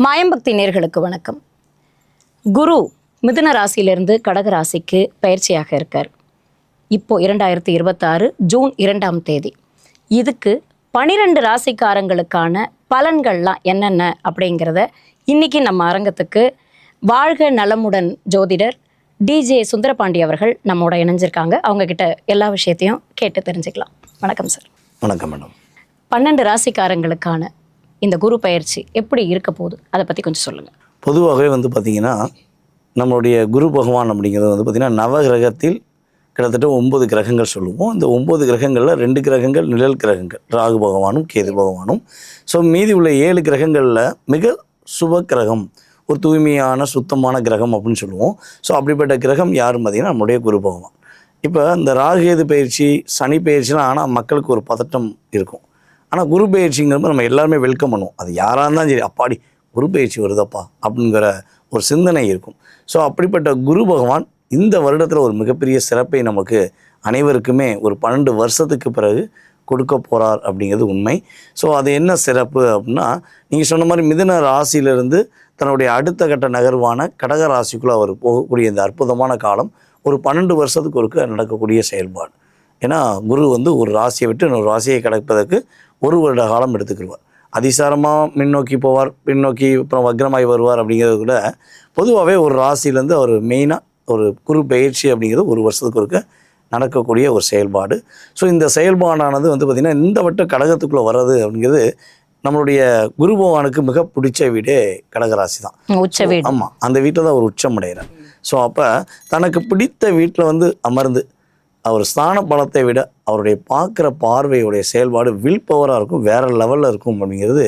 மாயம்பக்தி நேர்களுக்கு வணக்கம். குரு மிதுன ராசியிலிருந்து கடக ராசிக்கு பயிற்சியாக இருக்கார். இப்போ 2026 ஜூன் 2ஆம் தேதி. இதுக்கு 12 ராசிக்காரங்களுக்கான பலன்கள்லாம் என்னென்ன அப்படிங்கிறத இன்னைக்கு நம்ம அரங்கத்துக்கு வாழ்க நலமுடன் ஜோதிடர் டிஜே சுந்தரபாண்டி அவர்கள் நம்மோட இணைஞ்சிருக்காங்க. அவங்க கிட்ட எல்லா விஷயத்தையும் கேட்டு தெரிஞ்சுக்கலாம். வணக்கம் சார். வணக்கம் மேடம். 12 ராசிக்காரங்களுக்கான இந்த குரு பயிற்சி எப்படி இருக்க போகுது, அதை பற்றி கொஞ்சம் சொல்லுங்கள். பொதுவாகவே பார்த்திங்கன்னா நம்மளுடைய குரு பகவான் அப்படிங்கிறது பார்த்திங்கன்னா நவகிரகத்தில் கிட்டத்தட்ட 9 கிரகங்கள் சொல்லுவோம். இந்த 9 கிரகங்களில் 2 கிரகங்கள் நிழல் கிரகங்கள், ராகு பகவானும் கேது பகவானும். ஸோ மீதி உள்ள 7 கிரகங்களில் மிக சுப கிரகம், ஒரு தூய்மையான சுத்தமான கிரகம் அப்படின்னு சொல்லுவோம். ஸோ அப்படிப்பட்ட கிரகம் யாரும் பார்த்திங்கன்னா நம்முடைய குரு பகவான். இப்போ இந்த ராகுகேது பயிற்சி, சனி பயிற்சிலாம் ஆனால் மக்களுக்கு ஒரு பதட்டம் இருக்கும். ஆனால் குரு பயிற்சிங்கிறப்ப நம்ம எல்லாருமே வெல்கம் பண்ணுவோம். அது யாராக இருந்தாலும் சரி, அப்பாடி குரு பயிற்சி வருதப்பா அப்படிங்கிற ஒரு சிந்தனை இருக்கும். ஸோ அப்படிப்பட்ட குரு பகவான் இந்த வருடத்தில் ஒரு மிகப்பெரிய சிறப்பை நமக்கு அனைவருக்குமே ஒரு 12 வருஷத்துக்கு பிறகு கொடுக்க போகிறார் அப்படிங்கிறது உண்மை. ஸோ அது என்ன சிறப்பு அப்படின்னா, நீங்கள் சொன்ன மாதிரி மிதுன ராசியிலிருந்து தன்னுடைய அடுத்த கட்ட நகர்வான கடக ராசிக்குள்ளே அவர் போகக்கூடிய இந்த அற்புதமான காலம் ஒரு 12 வருஷத்துக்கு ஒருக்க நடக்கக்கூடிய செயல்பாடு. ஏன்னா குரு ஒரு ராசியை விட்டு இன்னொரு ராசியை கடப்பதற்கு 1 வருட காலம் எடுத்துக்கிடுவார். அதிசாரமாக முன்னோக்கி போவார், பின்னோக்கி அப்புறம் வக்ரமாகி வருவார். அப்படிங்கிறது கூட பொதுவாகவே ஒரு ராசியிலேருந்து அவர் மெயினாக ஒரு குரு பயிற்சி அப்படிங்கிறது 1 வருஷத்துக்கு ஒருக்க நடக்கக்கூடிய ஒரு செயல்பாடு. ஸோ இந்த செயல்பாடானது பார்த்திங்கன்னா இந்த வட்ட கடகத்துக்குள்ளே வர்றது அப்படிங்கிறது நம்மளுடைய குரு பகவானுக்கு மிக பிடிச்ச வீடே கடகராசி தான், உச்ச வீடு. ஆமாம், அந்த வீட்டில் தான் அவர் உச்சம் அடைகிறார். ஸோ அப்போ தனக்கு பிடித்த வீட்டில் அமர்ந்து அவர் ஸ்தான பலத்தை விட அவருடைய பார்க்குற பார்வையுடைய செயல்பாடு வில் பவராக இருக்கும், வேறு லெவலில் இருக்கும் அப்படிங்கிறது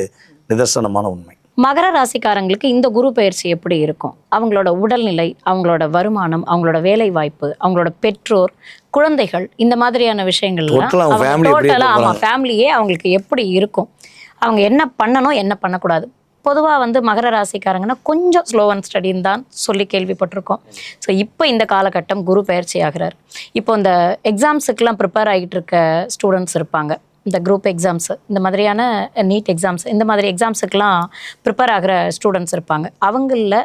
நிதர்சனமான உண்மை. மகர ராசிக்காரங்களுக்கு இந்த குரு பயிற்சி எப்படி இருக்கும்? அவங்களோட உடல்நிலை, அவங்களோட வருமானம், அவங்களோட வேலை வாய்ப்பு, அவங்களோட பெற்றோர், குழந்தைகள், இந்த மாதிரியான விஷயங்கள்லாம் ஃபேமிலியே அவங்களுக்கு எப்படி இருக்கும்? அவங்க என்ன பண்ணணும், என்ன பண்ணக்கூடாது? பொதுவாக மகர ராசிக்காரங்கன்னா கொஞ்சம் ஸ்லோ அண்ட் ஸ்டடின்னு தான் சொல்லி கேள்விப்பட்டிருக்கோம். ஸோ இப்போ இந்த காலகட்டம் குரு பயிற்சி ஆகிறார். இப்போ இந்த எக்ஸாம்ஸுக்கெலாம் ப்ரிப்பேர் ஆகிட்டு இருக்க ஸ்டூடெண்ட்ஸ் இருப்பாங்க, இந்த குரூப் எக்ஸாம்ஸு, இந்த மாதிரியான நீட் எக்ஸாம்ஸ், இந்த மாதிரி எக்ஸாம்ஸுக்கெலாம் ப்ரிப்பேர் ஆகிற ஸ்டூடெண்ட்ஸ் இருப்பாங்க. அவங்களில்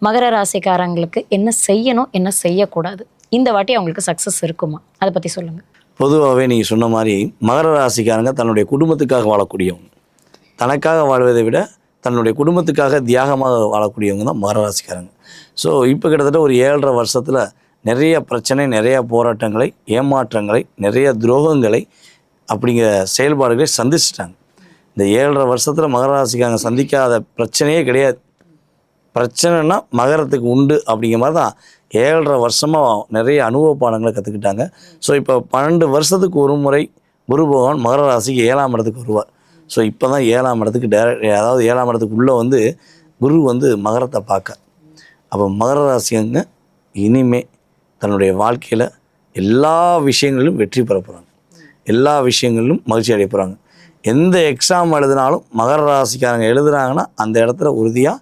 மகர ராசிக்காரங்களுக்கு என்ன செய்யணும், என்ன செய்யக்கூடாது, இந்த வாட்டி அவங்களுக்கு சக்ஸஸ் இருக்குமா, அதை பற்றி சொல்லுங்கள். பொதுவாகவே நீங்கள் சொன்ன மாதிரி மகர ராசிக்காரங்க தன்னுடைய குடும்பத்துக்காக வாழக்கூடியவங்க. தனக்காக வாழ்வதை விட தன்னுடைய குடும்பத்துக்காக தியாகமாக வாழக்கூடியவங்க தான் மகர ராசிக்காரங்க. ஸோ இப்போ கிட்டத்தட்ட ஒரு 7.5 வருஷத்தில் நிறைய பிரச்சனை, நிறையா போராட்டங்களை, ஏமாற்றங்களை, நிறைய துரோகங்களை அப்படிங்கிற செயல்பாடுகளை சந்திச்சிட்டாங்க. இந்த 7.5 வருஷத்தில் மகர ராசிக்காரங்க சந்திக்காத பிரச்சனையே கிடையாது. பிரச்சனைனா மகரத்துக்கு உண்டு அப்படிங்கிற மாதிரி தான் 7.5 வருஷமாக நிறைய அனுபவ பாடங்களை கற்றுக்கிட்டாங்க. ஸோ இப்போ 12 வருஷத்துக்கு ஒரு முறை குரு பகவான் மகர ராசிக்கு 7ஆம் இடத்துக்கு வருவார். ஸோ இப்போ தான் 7ஆம் இடத்துக்கு அதாவது 7ஆம் இடத்துக்கு உள்ளே குரு மகரத்தை பார்க்க. அப்போ மகர ராசிங்க இனிமே தன்னுடைய வாழ்க்கையில் எல்லா விஷயங்களிலும் வெற்றி பெற போகிறாங்க, எல்லா விஷயங்களிலும் மகிழ்ச்சி அடைய போகிறாங்க. எந்த எக்ஸாம் எழுதினாலும் மகர ராசிக்காரங்க எழுதுகிறாங்கன்னா அந்த இடத்துல உறுதியாக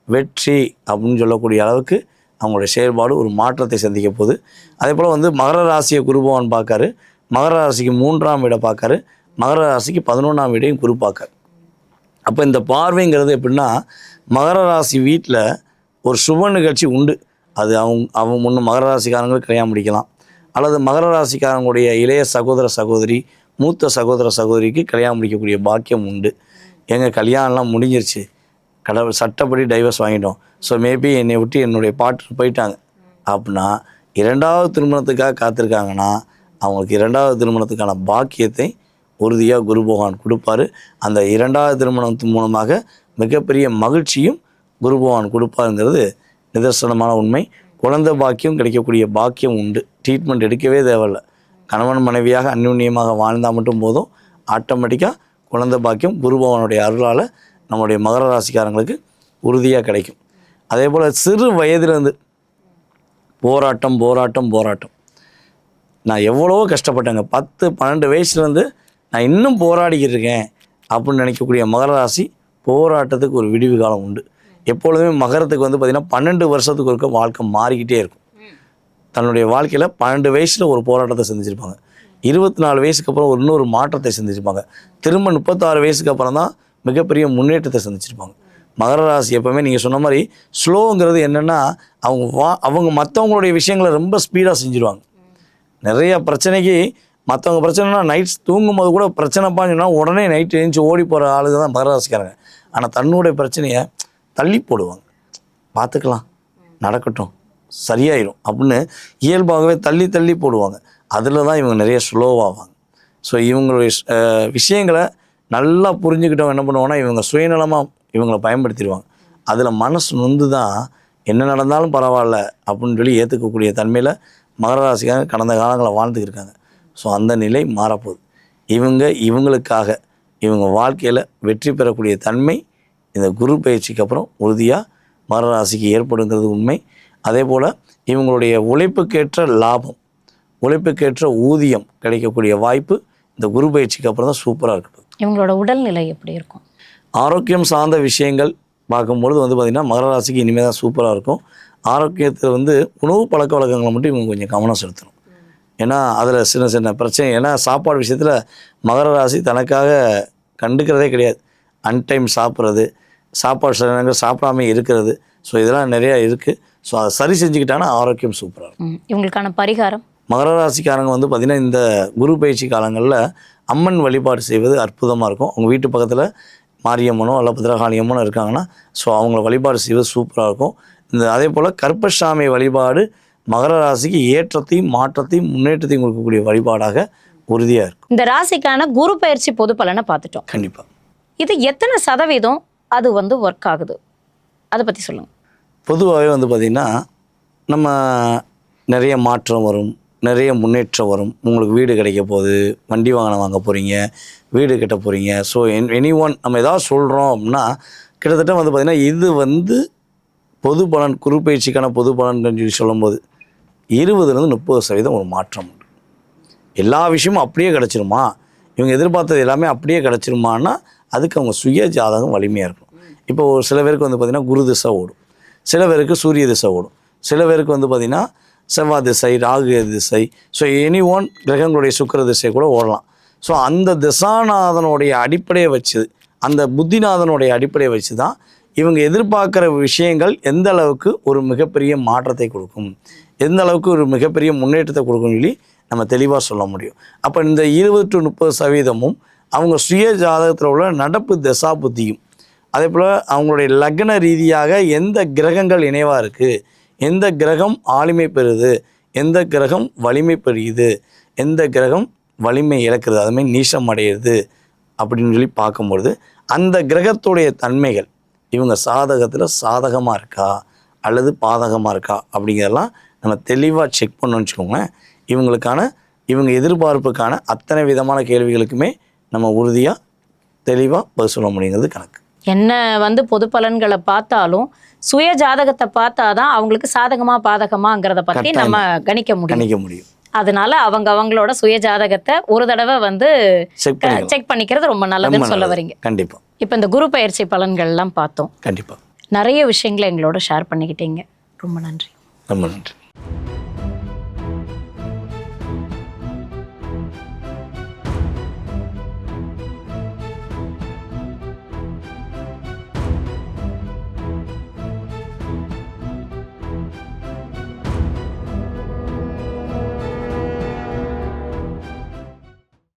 வெற்றி அப்படின்னு சொல்லக்கூடிய அளவுக்கு அவங்களுடைய செயல்பாடு ஒரு மாற்றத்தை சந்திக்க போகுது. அதே போல் மகர ராசியை குரு பகவான் பார்க்காரு, மகர ராசிக்கு 3ஆம் வீடை பார்க்காரு, மகர ராசிக்கு 11ஆம் வீடையும் குரு பார்க்கார். அப்போ இந்த பார்வைங்கிறது எப்படின்னா, மகர ராசி வீட்டில் ஒரு சுப நிகழ்ச்சி உண்டு. அது அவங்க முன்னும் மகர ராசிக்காரங்களுக்கு கல்யாணம் முடிக்கலாம், அல்லது மகர ராசிக்காரங்களுடைய இளைய சகோதர சகோதரி, மூத்த சகோதர சகோதரிக்கு கல்யாணம் முடிக்கக்கூடிய பாக்கியம் உண்டு. எங்கள் கல்யாணம்லாம் முடிஞ்சிருச்சு, கடவுள் சட்டப்படி டைவர்ஸ் வாங்கிட்டோம், ஸோ மேபி என்னை விட்டு என்னுடைய பார்ட்னர் போயிட்டாங்க அப்படின்னா 2வது திருமணத்துக்காக காத்திருக்காங்கன்னா அவங்களுக்கு 2வது திருமணத்துக்கான பாக்கியத்தை உறுதியாக குரு பகவான் கொடுப்பார். அந்த 2வது திருமணத்தின் மூலமாக மிகப்பெரிய மகிழ்ச்சியும் குரு பகவான் கொடுப்பாருங்கிறது நிதர்சனமான உண்மை. குழந்தை பாக்கியம் கிடைக்கக்கூடிய பாக்கியம் உண்டு. ட்ரீட்மெண்ட் எடுக்கவே தேவையில்லை. கணவன் மனைவியாக அந்யுன்யமாக வாழ்ந்தால் மட்டும் போதும், ஆட்டோமேட்டிக்காக குழந்தை பாக்கியம் குரு பகவானுடைய அருளால் நம்முடைய மகர ராசிக்காரங்களுக்கு உறுதியாக கிடைக்கும். அதே போல் சிறு வயதிலேருந்து போராட்டம் போராட்டம் போராட்டம், நான் எவ்வளவோ கஷ்டப்பட்டேங்க, 10-12 வயசுலேருந்து நான் இன்னும் போராடிக்கிட்டு இருக்கேன் அப்படின்னு நினைக்கக்கூடிய மகர ராசி போராட்டத்துக்கு ஒரு விடிவு காலம் உண்டு. எப்பொழுதுமே மகரத்துக்கு பார்த்திங்கன்னா 12 வருஷத்துக்கு ஒருக்க வாழ்க்கை மாறிக்கிட்டே இருக்கும். தன்னுடைய வாழ்க்கையில் 12 வயசில் ஒரு போராட்டத்தை சந்திச்சிருப்பாங்க, 24 வயசுக்கு அப்புறம் இன்னொரு மாற்றத்தை சந்திச்சிருப்பாங்க, திரும்ப 36 வயசுக்கு அப்புறம் தான் மிகப்பெரிய முன்னேற்றத்தை சந்திச்சிருப்பாங்க. மகர ராசி எப்போவுமே நீங்கள் சொன்ன மாதிரி ஸ்லோங்கிறது என்னென்னா அவங்க மற்றவங்களுடைய விஷயங்களை ரொம்ப ஸ்பீடாக செஞ்சுருவாங்க. நிறைய பிரச்சனைக்கு மற்றவங்க பிரச்சனைனா நைட்ஸ் தூங்கும்போது கூட பிரச்சனைப்பான்னு சொன்னால் உடனே நைட்டு எழுந்துச்சி ஓடி போகிற ஆளுங்க தான் மகர ராசிக்காரங்க. ஆனால் தன்னுடைய பிரச்சனையை தள்ளி போடுவாங்க. பார்த்துக்கலாம், நடக்கட்டும், சரியாயிடும் அப்படின்னு இயல்பாகவே தள்ளி தள்ளி போடுவாங்க. அதில் தான் இவங்க நிறைய ஸ்லோவாவாங்க. ஸோ இவங்களுடைய விஷயங்களை நல்லா புரிஞ்சுக்கிட்டவங்க என்ன பண்ணுவாங்கன்னா இவங்க சுயநலமாக இவங்களை பயன்படுத்திடுவாங்க. அதில் மனசு நொந்து தான் என்ன நடந்தாலும் பரவாயில்ல அப்படின்னு சொல்லி ஏற்றுக்கக்கூடிய தன்மையில் மகர ராசிக்காரங்க கடந்த காலங்களில் வாழ்ந்துக்கிருக்காங்க. ஸோ அந்த நிலை மாறப்போகுது. இவங்களுக்காக இவங்க வாழ்க்கையில் வெற்றி பெறக்கூடிய தன்மை இந்த குரு பயிற்சிக்கு அப்புறம் உறுதியாக மகர ராசிக்கு ஏற்படுங்கிறது உண்மை. அதே போல் இவங்களுடைய உழைப்புக்கேற்ற லாபம், உழைப்புக்கேற்ற ஊதியம் கிடைக்கக்கூடிய வாய்ப்பு இந்த குரு பயிற்சிக்கு அப்புறம் தான் சூப்பராக இருக்குது. இவங்களோட உடல்நிலை எப்படி இருக்கும்? ஆரோக்கியம் சார்ந்த விஷயங்கள் பார்க்கும்பொழுது பார்த்திங்கன்னா மகர ராசிக்கு இனிமேல் தான் சூப்பராக இருக்கும். ஆரோக்கியத்தில் உணவு பழக்க வழக்கங்களை மட்டும் இவங்க கொஞ்சம் கவனம் செலுத்தணும். ஏன்னா அதில் சின்ன சின்ன பிரச்சனை. ஏன்னா சாப்பாடு விஷயத்தில் மகர ராசி தனக்காக கண்டுக்கிறதே கிடையாது. அன்டைம் சாப்பிட்றது, சாப்பாடு சில நேரங்கள் சாப்பிடாம இருக்கிறது, ஸோ இதெல்லாம் நிறையா இருக்குது. ஸோ அதை சரி செஞ்சுக்கிட்டாங்கன்னா ஆரோக்கியம் சூப்பராக இருக்கும். இவங்களுக்கான பரிகாரம் மகர ராசிக்காரங்க பார்த்திங்கன்னா இந்த குரு பயிற்சி காலங்களில் அம்மன் வழிபாடு செய்வது அற்புதமாக இருக்கும். அவங்க வீட்டு பக்கத்தில் மாரியம்மனோ அல்ல பத்ரகாளியம்மனோ இருக்காங்கன்னா ஸோ அவங்கள வழிபாடு செய்வது சூப்பராக இருக்கும். அதே போல் கருப்பசாமி வழிபாடு மகர ராசிக்கு ஏற்றத்தையும் மாற்றத்தையும் முன்னேற்றத்தையும் கொடுக்கக்கூடிய வழிபாடாக உறுதியாக இருக்கும். இந்த ராசிக்கான குரு பயிற்சி பொது பலனை பார்த்துட்டோம். கண்டிப்பாக இது எத்தனை சதவீதம் அது ஒர்க் ஆகுது, அதை பற்றி சொல்லுங்கள். பொதுவாகவே பார்த்திங்கன்னா நம்ம நிறைய மாற்றம் வரும், நிறைய முன்னேற்றம் வரும். உங்களுக்கு வீடு கிடைக்க போகுது, வண்டி வாகனம் வாங்க போகிறீங்க, வீடு கட்ட போகிறீங்க. ஸோ நம்ம ஏதாவது சொல்கிறோம் அப்படின்னா கிட்டத்தட்ட பார்த்திங்கன்னா இது பொது பலன், குரு பயிற்சிக்கான பொது பலன் சொல்லி சொல்லும்போது 20-30% ஒரு மாற்றம் உண்டு. எல்லா விஷயமும் அப்படியே கிடச்சிருமா, இவங்க எதிர்பார்த்தது எல்லாமே அப்படியே கிடச்சிருமான்னா அதுக்கு அவங்க சுய ஜாதகம் வலிமையாக இருக்கும். இப்போ ஒரு சில பேருக்கு பார்த்திங்கன்னா குரு திசை ஓடும், சில பேருக்கு சூரிய திசை ஓடும், சில பேருக்கு பார்த்திங்கன்னா செவ்வாய் திசை, ராகு திசை, ஸோ கிரகங்களுடைய சுக்கிர திசை கூட ஓடலாம். ஸோ அந்த திசாநாதனுடைய அடிப்படையை வச்சு, அந்த புத்திநாதனுடைய அடிப்படையை வச்சு தான் இவங்க எதிர்பார்க்குற விஷயங்கள் எந்த அளவுக்கு ஒரு மிகப்பெரிய மாற்றத்தை கொடுக்கும், எந்த அளவுக்கு ஒரு மிகப்பெரிய முன்னேற்றத்தை கொடுக்கும்னு சொல்லி நம்ம தெளிவாக சொல்ல முடியும். அப்போ இந்த 20-30% அவங்க சுய ஜாதகத்தில் உள்ள நடப்பு தசா புத்தியும், அதே போல் அவங்களுடைய லக்ன ரீதியாக எந்த கிரகங்கள் இணைவாக இருக்குது, எந்த கிரகம் ஆளுமை பெறுது, எந்த கிரகம் வலிமை பெறுகிறது, எந்த கிரகம் வலிமை இழக்கிறது, அதுமாதிரி நீசம் அடையிறது அப்படின்னு சொல்லி பார்க்கும்பொழுது அந்த கிரகத்துடைய தன்மைகள் இவங்க சாதகத்தில் சாதகமாக இருக்கா அல்லது பாதகமாக இருக்கா அப்படிங்கிறதெல்லாம் நம்ம தெளிவாக செக் பண்ணோன்னு வச்சுக்கோங்களேன். இவங்க எதிர்பார்ப்புக்கான அத்தனை விதமான கேள்விகளுக்குமே நம்ம உறுதியாக தெளிவாக பதில் சொல்ல முடியுங்கிறது கணக்கு. என்ன பொது பலன்களை பார்த்தாலும் சுய ஜாதகத்தை பார்த்தாதான் அவங்களுக்கு சாதகமா பாதகமாங்கிறத பற்றி நம்ம கணிக்க முடியும். அதனால அவங்களோட சுய ஜாதகத்தை ஒரு தடவை செக் பண்ணிக்கிறது ரொம்ப நல்லதுன்னு சொல்ல வரீங்க. கண்டிப்பா. இப்போ இந்த குரு பயிற்சி பலன்கள் எல்லாம் பார்த்தோம். கண்டிப்பா நிறைய விஷயங்களை எங்களோட ஷேர் பண்ணிக்கிட்டீங்க. ரொம்ப நன்றி. ரொம்ப நன்றி.